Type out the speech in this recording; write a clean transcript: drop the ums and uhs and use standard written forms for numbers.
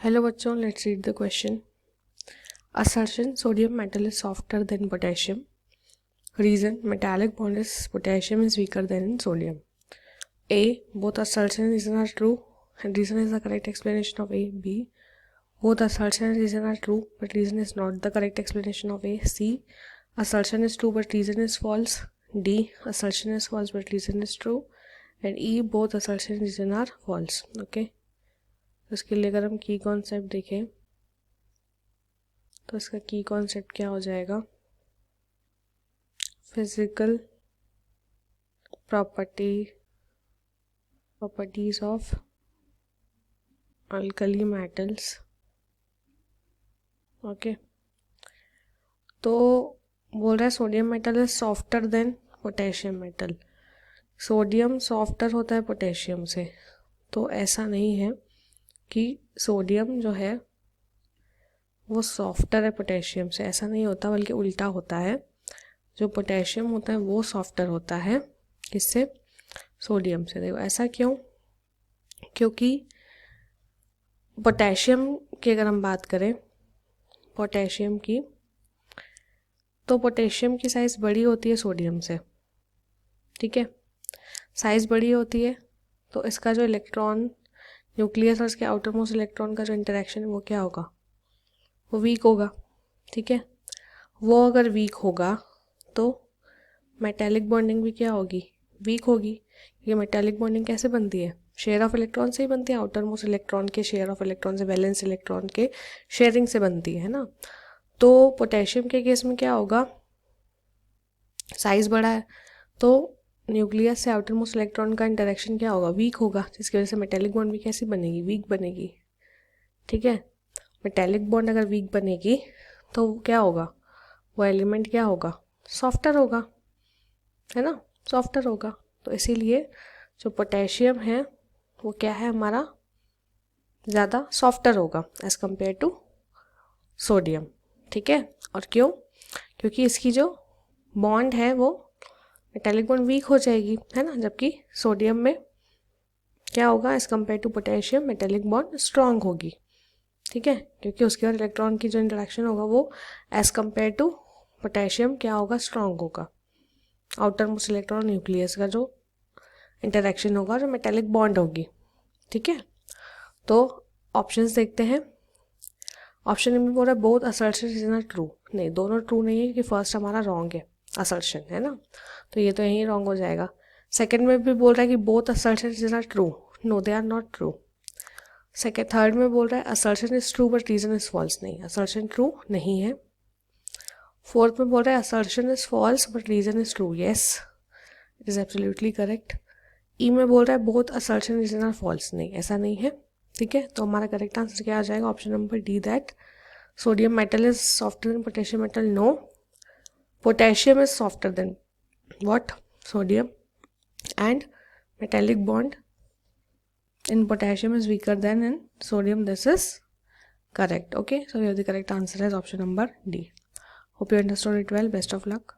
Hello बच्चों, let's read the question. Assertion: sodium metal is softer than potassium. Reason: metallic bond is potassium is weaker than in sodium. A. Both assertion and reason are true, and reason is the correct explanation of A. B. Both assertion and reason are true, but reason is not the correct explanation of A. C. Assertion is true but reason is false. D. Assertion is false but reason is true. And E. Both assertion and reason are false. Okay. तो इसके लिए अगर हम की concept देखें तो इसका की कॉन्सेप्ट क्या हो जाएगा? Physical properties of alkali metals. Okay, तो बोल रहा है sodium metal is softer than potassium metal. Sodium softer होता है पोटेशियम से, तो ऐसा नहीं है कि सोडियम जो है वो सॉफ्टर है पोटेशियम से, ऐसा नहीं होता, बल्कि उल्टा होता है. जो पोटेशियम होता है वो सॉफ्टर होता है किससे? सोडियम से. देखो ऐसा क्यों? क्योंकि पोटेशियम की अगर हम बात करें पोटेशियम की, तो पोटेशियम की साइज़ बड़ी होती है सोडियम से. ठीक है, साइज़ बड़ी होती है तो इसका जो इलेक्ट्रॉन न्यूक्लियस और इसके आउटर मोस्ट इलेक्ट्रॉन का जो इंटरेक्शन है वो क्या होगा? वो वीक होगा. ठीक है, वो अगर वीक होगा तो मेटालिक बॉन्डिंग भी क्या होगी? वीक होगी. ये मेटालिक बॉन्डिंग कैसे बनती है? शेयर ऑफ इलेक्ट्रॉन से ही बनती है. आउटर मोस्ट इलेक्ट्रॉन के शेयर ऑफ इलेक्ट्रॉन से, वैलेंस इलेक्ट्रॉन के शेयरिंग से बनती है ना. तो पोटेशियम के केस में क्या होगा? साइज बड़ा है तो न्यूक्लियस से आउटर मोस्ट इलेक्ट्रॉन का इंटरेक्शन क्या होगा? वीक होगा, जिसकी वजह से मेटालिक बॉन्ड भी कैसी बनेगी? वीक बनेगी. ठीक है, मेटालिक बॉन्ड अगर वीक बनेगी तो क्या होगा? वो एलिमेंट क्या होगा? सॉफ्टर होगा, है ना, सॉफ्टर होगा. तो इसीलिए जो पोटेशियम है वो क्या है हमारा? ज़्यादा सॉफ्टर होगा एज कंपेयर टू सोडियम. ठीक है, और क्यों? क्योंकि इसकी जो बॉन्ड है वो मेटालिक बॉन्ड वीक हो जाएगी, है ना, जबकि सोडियम में क्या होगा? As compare to potassium metallic bond strong होगी. ठीक है, क्योंकि उसके और इलेक्ट्रॉन की जो इंटरेक्शन होगा वो एज कंपेयर टू पोटेशियम क्या होगा? स्ट्रांग होगा. आउटर मोस्ट इलेक्ट्रॉन न्यूक्लियस का जो इंटरेक्शन होगा जो मेटालिक बॉन्ड होगी. ठीक है, तो ऑप्शंस देखते हैं. ऑप्शन में बोल रहा है both assertion is not true. नहीं, दोनों ट्रू नहीं है, क्योंकि फर्स्ट हमारा रॉन्ग है, असर्शन है ना, तो ये तो यहीं रॉन्ग हो जाएगा. सेकंड में भी बोल रहा है कि both assertion is not true. No, they are not true. Third में बोल रहा है assertion is true but reason is false. नहीं, असर्शन ट्रू नहीं है. फोर्थ में बोल रहा है assertion is false but reason is true. Yes, it is absolutely correct. E में बोल रहा है both assertion reason are false. नहीं, ऐसा नहीं है. ठीक है, तो हमारा करेक्ट आंसर क्या आ जाएगा? Option number D, that sodium metal is softer than potassium metal. No, potassium is softer than what? Sodium. And metallic bond in potassium is weaker than in sodium. This is correct. Okay, so here the correct answer is option number D. Hope you understood it well. Best of luck.